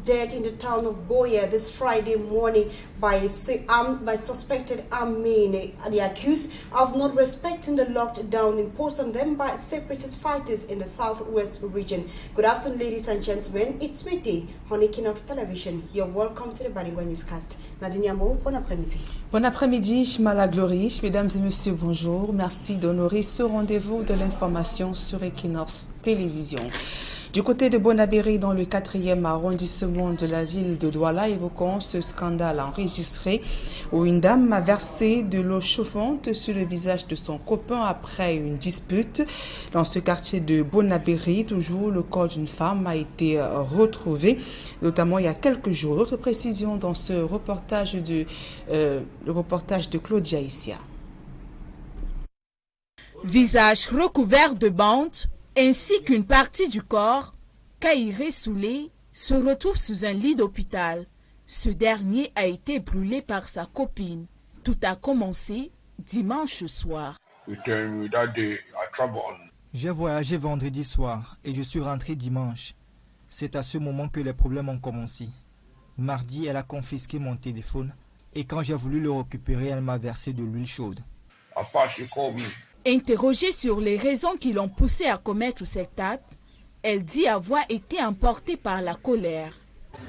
Dead in the town of Boya this Friday morning by suspected armed men. The accused of not respecting the lockdown imposed on them by separatist fighters in the southwest region. Good afternoon, ladies and gentlemen. It's midday on Équinoxe television. You're welcome to the Baringwa Newscast. Nadine Yambo, bon après-midi. Bon après-midi, Shmala Glory. Mesdames et messieurs, bonjour. Merci d'honorer ce rendez-vous de l'information sur Équinoxe télévision. Du côté de Bonabéry, dans le 4e arrondissement de la ville de Douala, évoquons ce scandale enregistré où une dame a versé de l'eau chauffante sur le visage de son copain après une dispute. Dans ce quartier de Bonabéry, toujours, le corps d'une femme a été retrouvé, notamment il y a quelques jours. D'autres précisions dans ce reportage de Claudia Issia. Visage recouvert de bandes, ainsi qu'une partie du corps, Kairé Soulé se retrouve sous un lit d'hôpital. Ce dernier a été brûlé par sa copine. Tout a commencé dimanche soir. J'ai voyagé vendredi soir et je suis rentré dimanche. C'est à ce moment que les problèmes ont commencé. Mardi, elle a confisqué mon téléphone et quand j'ai voulu le récupérer, elle m'a versé de l'huile chaude. Interrogée sur les raisons qui l'ont poussée à commettre cet acte, elle dit avoir été emportée par la colère.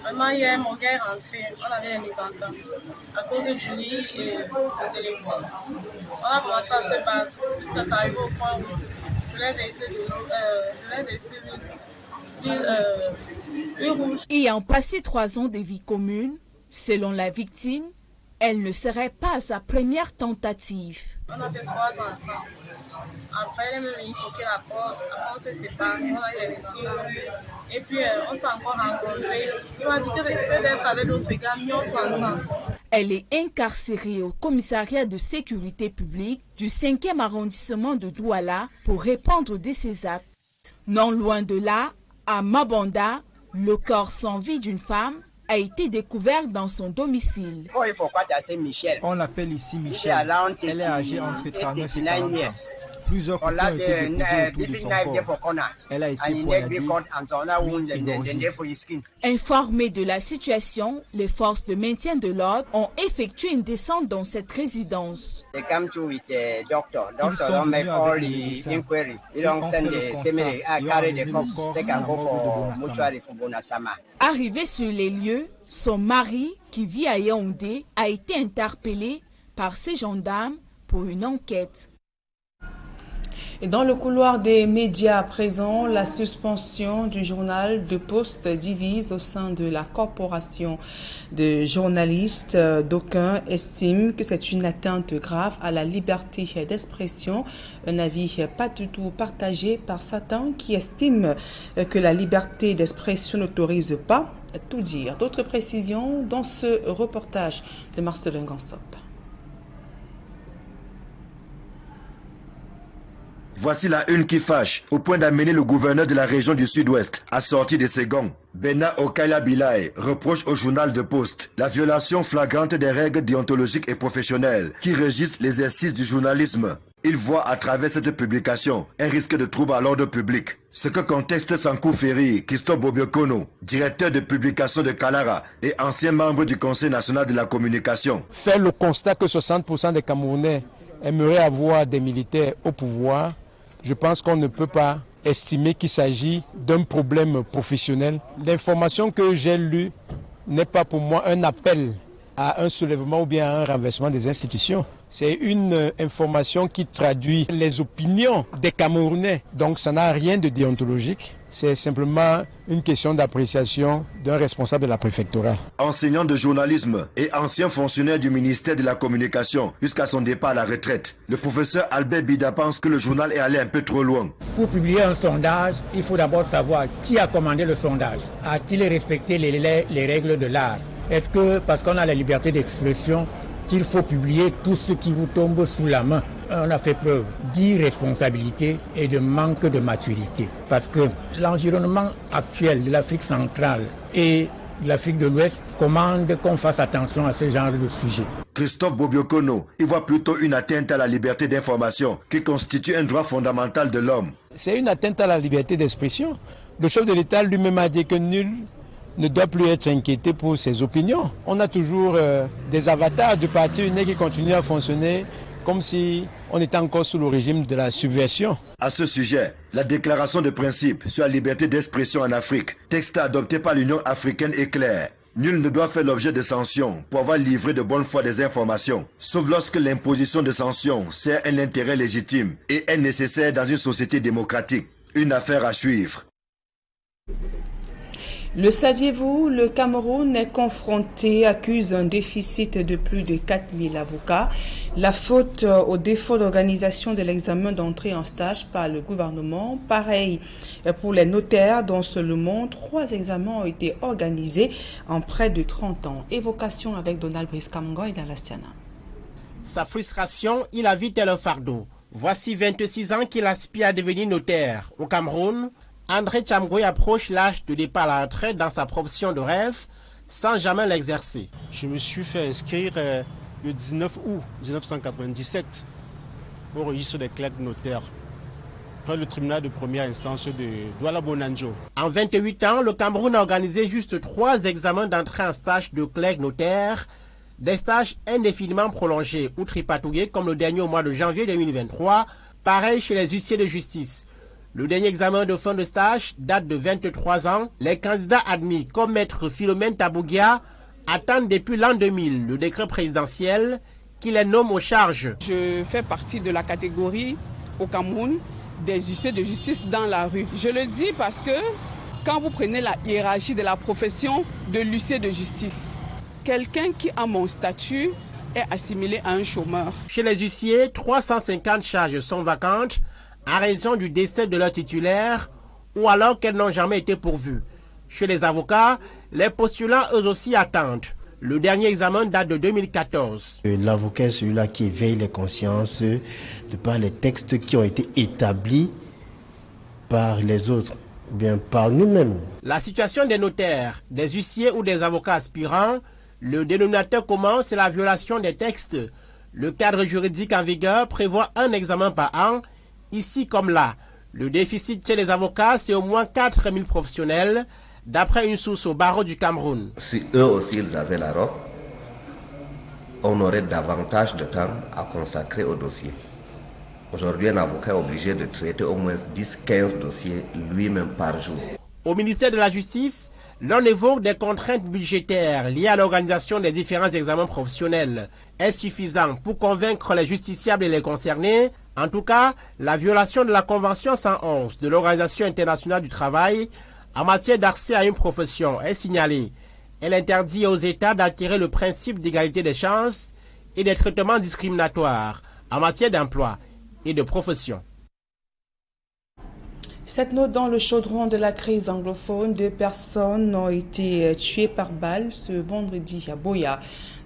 Vraiment, hier, mon gars est rentré, on avait des mésententes à cause du lit et du téléphone. On a commencé à se battre jusqu'à ça arrive au point où je l'ai versé de l'huile rouge. Ayant passé 3 ans de vie commune, selon la victime, elle ne serait pas à sa première tentative. On a fait 3 ans ensemble. Après, elle est même venue toquer la porte. Après, on s'est séparés. On a eu des ententes. Et puis, on s'est encore rencontrés. Il m'a dit que peut-être avec d'autres gars, mieux on soit ensemble. Elle est incarcérée au commissariat de sécurité publique du 5e arrondissement de Douala pour répondre de ses actes. Non loin de là, à Mabanda, le corps sans vie d'une femme a été découvert dans son domicile. On l'appelle ici Michel. Elle est âgée entre 39 et 40 ans. Plusieurs coups ont été déposés autour de son corps. Elle a été poignardée puis égorgée. Informés de la situation, les forces de maintien de l'ordre ont effectué une descente dans cette résidence. Ils sont venus avec le médecin. Ils ont fait le constat et ont remis le corps dans la Sama. Arrivé sur les lieux, son mari, qui vit à Yaoundé, a été interpellé par ces gendarmes pour une enquête. Et dans le couloir des médias à présent, la suspension du journal de Poste divise au sein de la corporation de journalistes. D'aucuns estiment que c'est une atteinte grave à la liberté d'expression. Un avis pas du tout partagé par certains qui estiment que la liberté d'expression n'autorise pas à tout dire. D'autres précisions dans ce reportage de Marcelin Gansop. Voici la une qui fâche, au point d'amener le gouverneur de la région du Sud-Ouest à sortir de ses gonds. Bena Okaya Bilaye reproche au journal de Poste la violation flagrante des règles déontologiques et professionnelles qui régissent l'exercice du journalisme. Il voit à travers cette publication un risque de trouble à l'ordre public. Ce que conteste Sankou Ferry, Christophe Bobiokono, directeur de publication de Kalara et ancien membre du Conseil national de la communication. Faire le constat que 60% des Camerounais aimeraient avoir des militaires au pouvoir, je pense qu'on ne peut pas estimer qu'il s'agit d'un problème professionnel. L'information que j'ai lue n'est pas pour moi un appel à un soulèvement ou bien à un renversement des institutions. C'est une information qui traduit les opinions des Camerounais. Donc ça n'a rien de déontologique. C'est simplement une question d'appréciation d'un responsable de la préfectorale. Enseignant de journalisme et ancien fonctionnaire du ministère de la Communication jusqu'à son départ à la retraite, le professeur Albert Bida pense que le journal est allé un peu trop loin. Pour publier un sondage, il faut d'abord savoir qui a commandé le sondage. A-t-il respecté les règles de l'art? Est-ce que, parce qu'on a la liberté d'expression, qu'il faut publier tout ce qui vous tombe sous la main? On a fait preuve d'irresponsabilité et de manque de maturité. Parce que l'environnement actuel de l'Afrique centrale et de l'Afrique de l'Ouest commande qu'on fasse attention à ce genre de sujet. Christophe Bobiokono y voit plutôt une atteinte à la liberté d'information qui constitue un droit fondamental de l'homme. C'est une atteinte à la liberté d'expression. Le chef de l'État lui-même a dit que nul ne doit plus être inquiété pour ses opinions. On a toujours des avatars du parti unique qui continuent à fonctionner comme si on était encore sous le régime de la subversion. À ce sujet, la déclaration de principe sur la liberté d'expression en Afrique, texte adopté par l'Union africaine, est clair. Nul ne doit faire l'objet de sanctions pour avoir livré de bonne foi des informations, sauf lorsque l'imposition de sanctions sert un intérêt légitime et est nécessaire dans une société démocratique. Une affaire à suivre. Le saviez-vous, le Cameroun est confronté, accuse un déficit de plus de 4000 avocats. La faute au défaut d'organisation de l'examen d'entrée en stage par le gouvernement. Pareil pour les notaires, dont seulement 3 examens ont été organisés en près de 30 ans. Évocation avec Donald Brice-Kamongo et Dalastiana. Sa frustration, il a vu tel un fardeau. Voici 26 ans qu'il aspire à devenir notaire. Au Cameroun, André Chamgoy approche l'âge de départ à la retraite dans sa profession de rêve sans jamais l'exercer. Je me suis fait inscrire le 19 août 1997 au registre des clercs notaires près le tribunal de première instance de Douala-Bonanjo. En 28 ans, le Cameroun a organisé juste 3 examens d'entrée en stage de clerc notaire, des stages indéfiniment prolongés ou tripatouillés comme le dernier au mois de janvier 2023, pareil chez les huissiers de justice. Le dernier examen de fin de stage date de 23 ans. Les candidats admis comme maître Philomène Tabougia attendent depuis l'an 2000 le décret présidentiel qui les nomme aux charges. Je fais partie de la catégorie au Cameroun des huissiers de justice dans la rue. Je le dis parce que quand vous prenez la hiérarchie de la profession de l'huissier de justice, quelqu'un qui a mon statut est assimilé à un chômeur. Chez les huissiers, 350 charges sont vacantes à raison du décès de leur titulaire ou alors qu'elles n'ont jamais été pourvues. Chez les avocats, les postulants eux aussi attendent. Le dernier examen date de 2014. L'avocat est celui-là qui éveille les consciences de par les textes qui ont été établis par les autres, ou bien par nous-mêmes. La situation des notaires, des huissiers ou des avocats aspirants, le dénominateur commun, c'est la violation des textes. Le cadre juridique en vigueur prévoit un examen par an. Ici comme là, le déficit chez les avocats, c'est au moins 4000 professionnels, d'après une source au barreau du Cameroun. Si eux aussi ils avaient la robe, on aurait davantage de temps à consacrer au dossier. Aujourd'hui, un avocat est obligé de traiter au moins 10-15 dossiers lui-même par jour. Au ministère de la Justice, l'on évoque des contraintes budgétaires liées à l'organisation des différents examens professionnels. Est-ce suffisant pour convaincre les justiciables et les concernés? En tout cas, la violation de la Convention 111 de l'Organisation internationale du travail en matière d'accès à une profession est signalée. Elle interdit aux États d'altérer le principe d'égalité des chances et des traitements discriminatoires en matière d'emploi et de profession. Cette note dans le chaudron de la crise anglophone, 2 personnes ont été tuées par balle ce vendredi à Boya.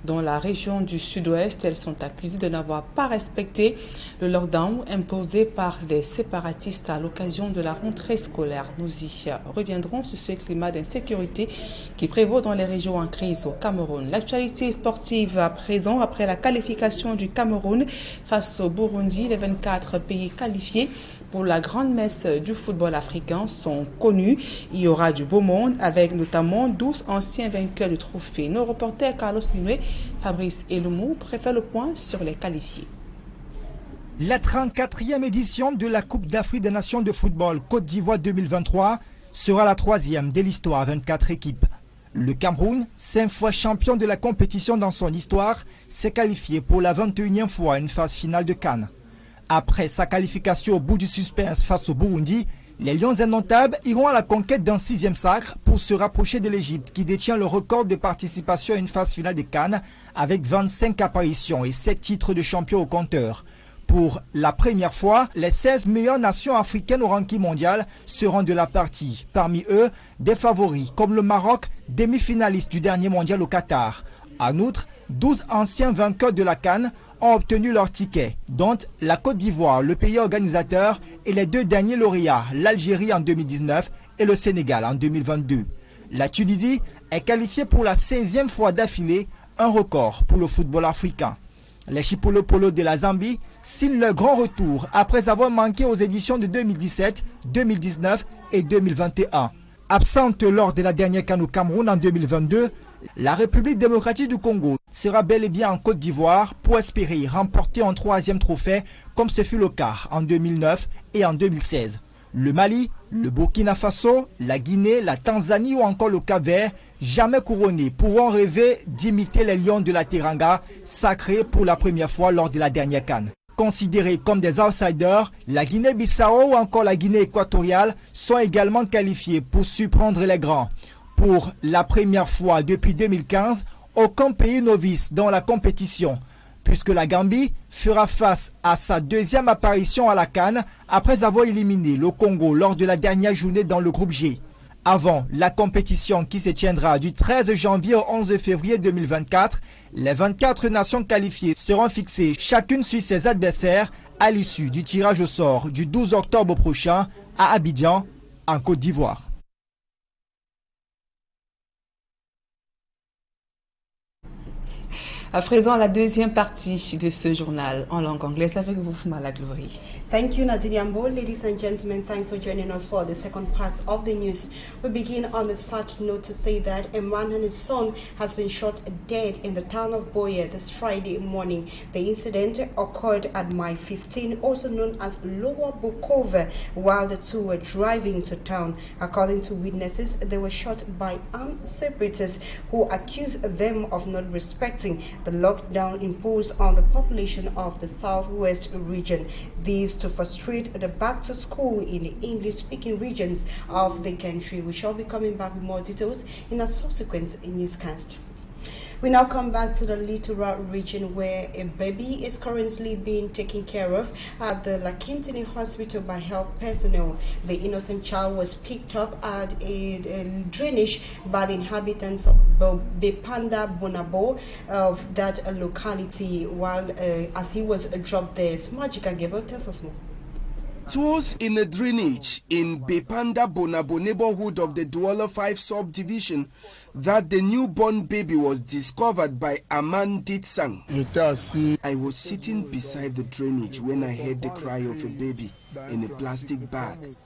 Dans la région du sud-ouest, elles sont accusées de n'avoir pas respecté le lockdown imposé par les séparatistes à l'occasion de la rentrée scolaire. Nous y reviendrons sur ce climat d'insécurité qui prévaut dans les régions en crise au Cameroun. L'actualité sportive à présent, après la qualification du Cameroun face au Burundi, les 24 pays qualifiés pour la grande messe du football africain sont connus. Il y aura du beau monde avec notamment 12 anciens vainqueurs de trophées. Nos reporters Carlos Minoué, Fabrice Eloumou préfèrent le point sur les qualifiés. La 34e édition de la Coupe d'Afrique des Nations de football Côte d'Ivoire 2023 sera la 3e de l'histoire, 24 équipes. Le Cameroun, 5 fois champion de la compétition dans son histoire, s'est qualifié pour la 21e fois à une phase finale de CAN. Après sa qualification au bout du suspense face au Burundi, les Lions indomptables iront à la conquête d'un 6e sacre pour se rapprocher de l'Égypte qui détient le record de participation à une phase finale de CAN avec 25 apparitions et 7 titres de champion au compteur. Pour la première fois, les 16 meilleures nations africaines au ranking mondial seront de la partie. Parmi eux, des favoris comme le Maroc, demi-finaliste du dernier mondial au Qatar. En outre, 12 anciens vainqueurs de la CAN ont obtenu leur ticket, dont la Côte d'Ivoire, le pays organisateur, et les 2 derniers lauréats, l'Algérie en 2019 et le Sénégal en 2022. La Tunisie est qualifiée pour la 16e fois d'affilée, un record pour le football africain. Les Chipolopolo de la Zambie signent leur grand retour après avoir manqué aux éditions de 2017, 2019 et 2021. Absente lors de la dernière CAN au Cameroun en 2022, la République démocratique du Congo sera bel et bien en Côte d'Ivoire pour espérer remporter un 3e trophée comme ce fut le cas en 2009 et en 2016. Le Mali, le Burkina Faso, la Guinée, la Tanzanie ou encore le Cap-Vert, jamais couronnés, pourront rêver d'imiter les Lions de la Teranga, sacrés pour la première fois lors de la dernière CAN. Considérés comme des outsiders, la Guinée-Bissau ou encore la Guinée équatoriale sont également qualifiés pour surprendre les grands. Pour la première fois depuis 2015, aucun pays novice dans la compétition, puisque la Gambie fera face à sa 2e apparition à la CAN après avoir éliminé le Congo lors de la dernière journée dans le groupe G. Avant la compétition qui se tiendra du 13 janvier au 11 février 2024, les 24 nations qualifiées seront fixées chacune sur ses adversaires à l'issue du tirage au sort du 12 octobre prochain à Abidjan, en Côte d'Ivoire. À présent, la deuxième partie de ce journal en langue anglaise avec vous, Malaglory. Thank you, Nadine Ambo. Ladies and gentlemen, thanks for joining us for the second part of the news. We begin on the sad note to say that a man and his son has been shot dead in the town of Boye this Friday morning. The incident occurred at Mile 15, also known as Lower Bukova, while the two were driving to town. According to witnesses, they were shot by armed separatists who accused them of not respecting the lockdown imposed on the population of the southwest region. These to frustrate the back to school in the English-speaking regions of the country. We shall be coming back with more details in a subsequent newscast. We now come back to the littoral region where a baby is currently being taken care of at the Lakentini Hospital by health personnel. The innocent child was picked up at a drainage by the inhabitants of Bepanda Bonabo of that locality while as he was dropped there. Smajika Gable tells us more. It was in a drainage in Bepanda Bonabo neighborhood of the Douala 5 subdivision that the newborn baby was discovered by Aman Ditsang. I was sitting beside the drainage when I heard the cry of a baby in a plastic bag.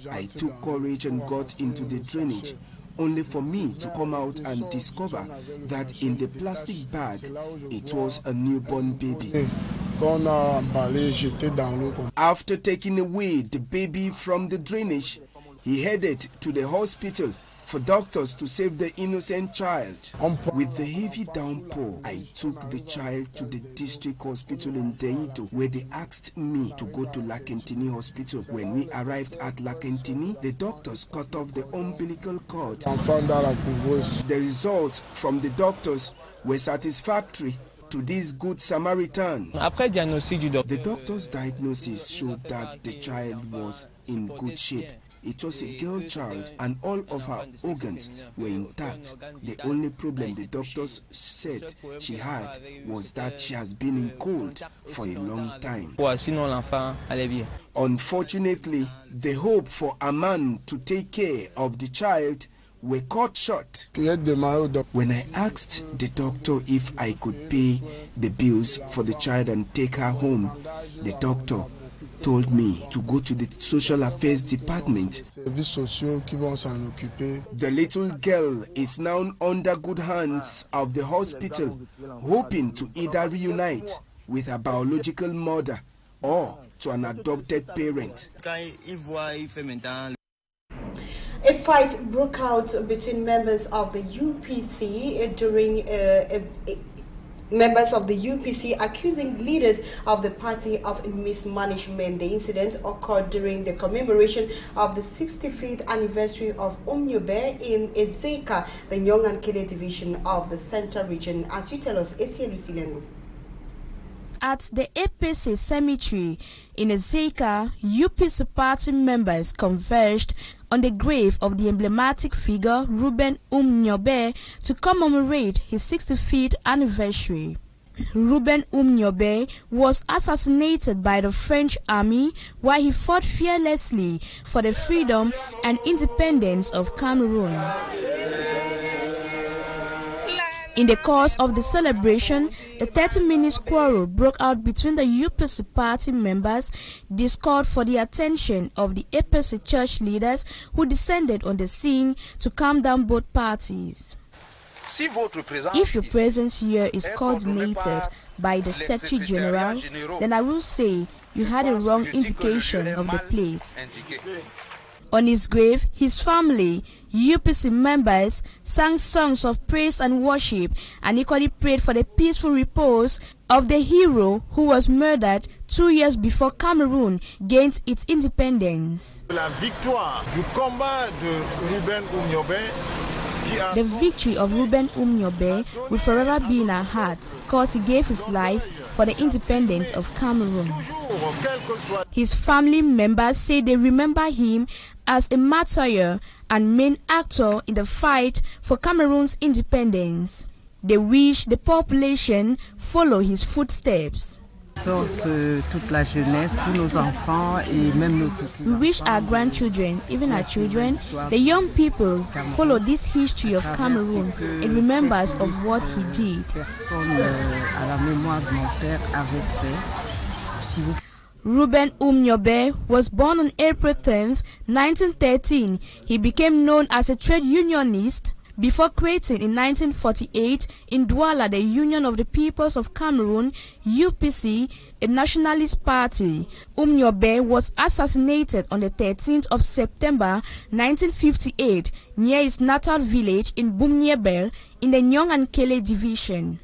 I took courage and got into the drainage, only for me to come out and discover that in the plastic bag, it was a newborn baby. After taking away the baby from the drainage, he headed to the hospital for doctors to save the innocent child. With the heavy downpour, I took the child to the district hospital in Deito, where they asked me to go to Lakentini Hospital. When we arrived at Lakentini, the doctors cut off the umbilical cord. The results from the doctors were satisfactory to this good Samaritan. The doctor's diagnosis showed that the child was in good shape. It was a girl child and all of her organs were intact. The only problem the doctors said she had was that she has been in cold for a long time. Unfortunately, the hope for Aman to take care of the child were cut short. When I asked the doctor if I could pay the bills for the child and take her home, the doctor told me to go to the social affairs department. The little girl is now under good hands of the hospital, hoping to either reunite with her biological mother or to an adopted parent. A fight broke out between members of the UPC during members of the UPC accusing leaders of the party of mismanagement. The incident occurred during the commemoration of the 65th anniversary of Umnyobe in Ezeka, the Nyongankele division of the Central region. As you tell us, Esia Lucilengo. At the APC cemetery in Ezeka, UPC party members converged on the grave of the emblematic figure Ruben Umnyobe to commemorate his 65th anniversary. Ruben Umnyobe was assassinated by the French army while he fought fearlessly for the freedom and independence of Cameroon. In the course of the celebration, a 30-minute quarrel broke out between the UPC party members. This called for the attention of the APC church leaders who descended on the scene to calm down both parties. If your presence here is coordinated by the Secretary General, then I will say you had a wrong indication of the place. On his grave, his family, UPC members, sang songs of praise and worship and equally prayed for the peaceful repose of the hero who was murdered 2 years before Cameroon gained its independence. La victoire du combat de Ruben Umnyobe. The victory of Ruben Umnyobe will forever be in our hearts because he gave his life for the independence of Cameroon. His family members say they remember him as a martyr and main actor in the fight for Cameroon's independence. They wish the population follow his footsteps. Toute la jeunesse, tous nos enfants et même nos petits. We wish our grandchildren, even our children, the young people, follow this history of Cameroon and remembers of what he did. Ruben Umnyobe was born on April 10th, 1913. He became known as a trade unionist before creating in 1948 in Douala the Union of the Peoples of Cameroon, UPC, a nationalist party. Umnyobe was assassinated on the 13th of September 1958 near his natal village in Bumniebel in the Nyong-Ankele division.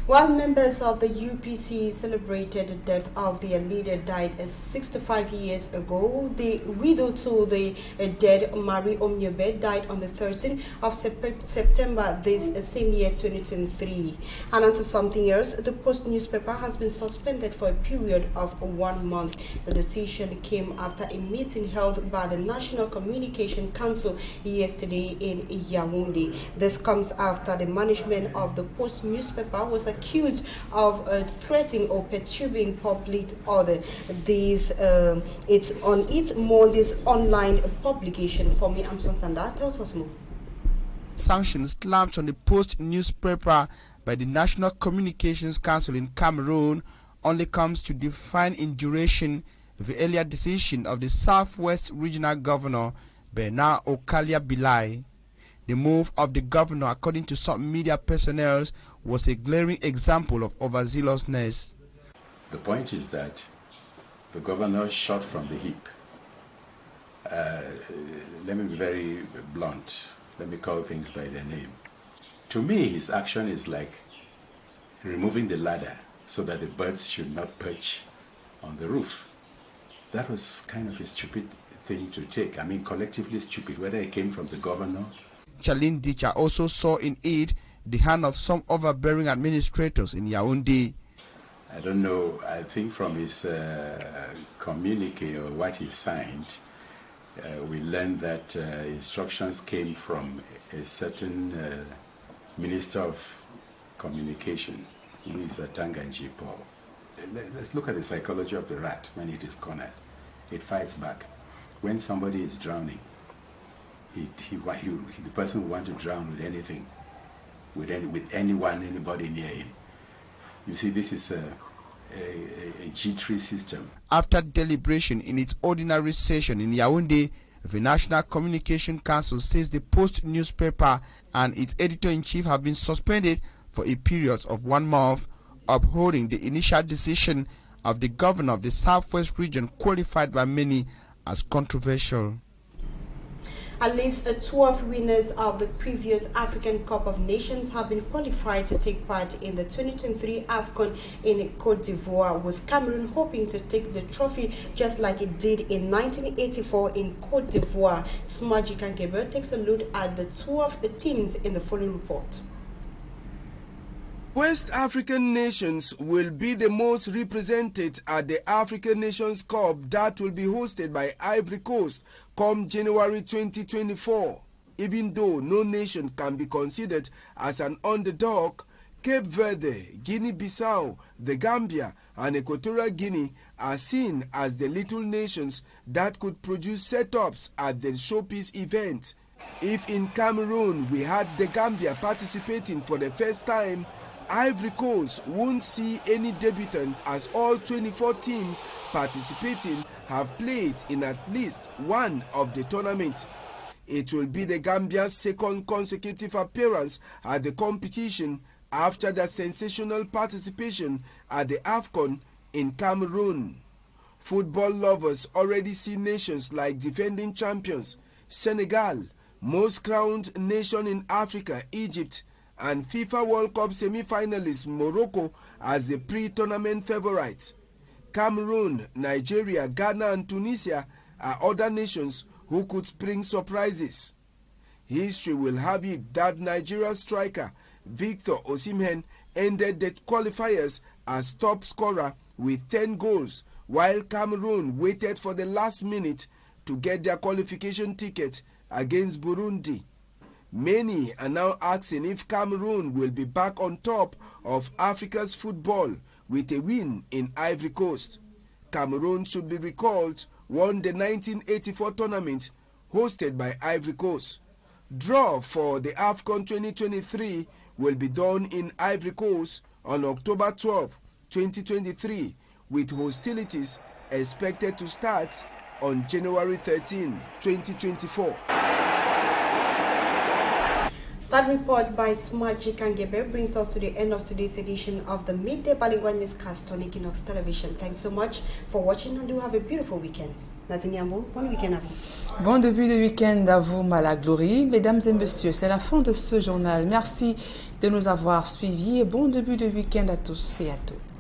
While members of the UPC celebrated the death of their leader died 65 years ago, the widow to the dead, Marie Umnyobe, died on the 13th of September this same year, 2023. And onto something else, the Post newspaper has been suspended for a period of 1 month. The decision came after a meeting held by the National Communication Council yesterday in Yaoundé. This comes after the management of the Post newspaper was accused of threatening or perturbing public order. It's on its Monday's online publication. For me, Amson Sanda tells us more. Sanctions slapped on the Post newspaper by the National Communications Council in Cameroon only comes to define in duration the earlier decision of the Southwest Regional Governor Bernard Okalia-Bilai. The move of the governor, according to some media personnel, was a glaring example of overzealousness. The point is that the governor shot from the hip. Let me be very blunt. Let me call things by their name. To me, his action is like removing the ladder so that the birds should not perch on the roof. That was kind of a stupid thing to take. I mean, collectively stupid, whether it came from the governor. Charlene Dicha also saw in it the hand of some overbearing administrators in Yaoundé. I don't know, I think from his communique or what he signed, we learned that instructions came from a certain Minister of Communication, who is Tanganji Paul. Let's look at the psychology of the rat when it is cornered. It fights back. When somebody is drowning, the person want to drown with anything, with anyone, anybody near him. You see, this is a G3 system. After deliberation in its ordinary session in Yaoundé, the National Communication Council says the Post newspaper and its editor-in-chief have been suspended for a period of 1 month, upholding the initial decision of the governor of the Southwest region, qualified by many as controversial. At least 12 winners of the previous African Cup of Nations have been qualified to take part in the 2023 AFCON in Côte d'Ivoire, with Cameroon hoping to take the trophy just like it did in 1984 in Côte d'Ivoire. Smaji Kankebe takes a look at the 12 teams in the following report. West African nations will be the most represented at the African Nations Cup that will be hosted by Ivory Coast come January 2024. Even though no nation can be considered as an underdog, Cape Verde, Guinea-Bissau, the Gambia and Equatorial Guinea are seen as the little nations that could produce setups at the showpiece event. If in Cameroon we had the Gambia participating for the first time, Ivory Coast won't see any debutant, as all 24 teams participating have played in at least one of the tournament. It will be the Gambia's second consecutive appearance at the competition after their sensational participation at the AFCON in Cameroon. Football lovers already see nations like defending champions Senegal, most crowned nation in Africa, Egypt, and FIFA World Cup semi-finalist Morocco as the pre-tournament favorites. Cameroon, Nigeria, Ghana, and Tunisia are other nations who could spring surprises. History will have it that Nigeria's striker Victor Osimhen ended the qualifiers as top scorer with 10 goals, while Cameroon waited for the last minute to get their qualification ticket against Burundi. Many are now asking if Cameroon will be back on top of Africa's football with a win in Ivory Coast. Cameroon, should be recalled, won the 1984 tournament hosted by Ivory Coast. Draw for the AFCON 2023 will be done in Ivory Coast on October 12, 2023, with hostilities expected to start on January 13, 2024. That report by Smaji Kangebe brings us to the end of today's edition of the Midday Bilingual Newscast on Équinoxe Television. Thanks so much for watching and do have a beautiful weekend. Natiniambo, bon week-end à vous. Bon début de week-end à vous, Malaglory. Mesdames et messieurs, c'est la fin de ce journal. Merci de nous avoir suivis et bon début de week-end à tous et à toutes.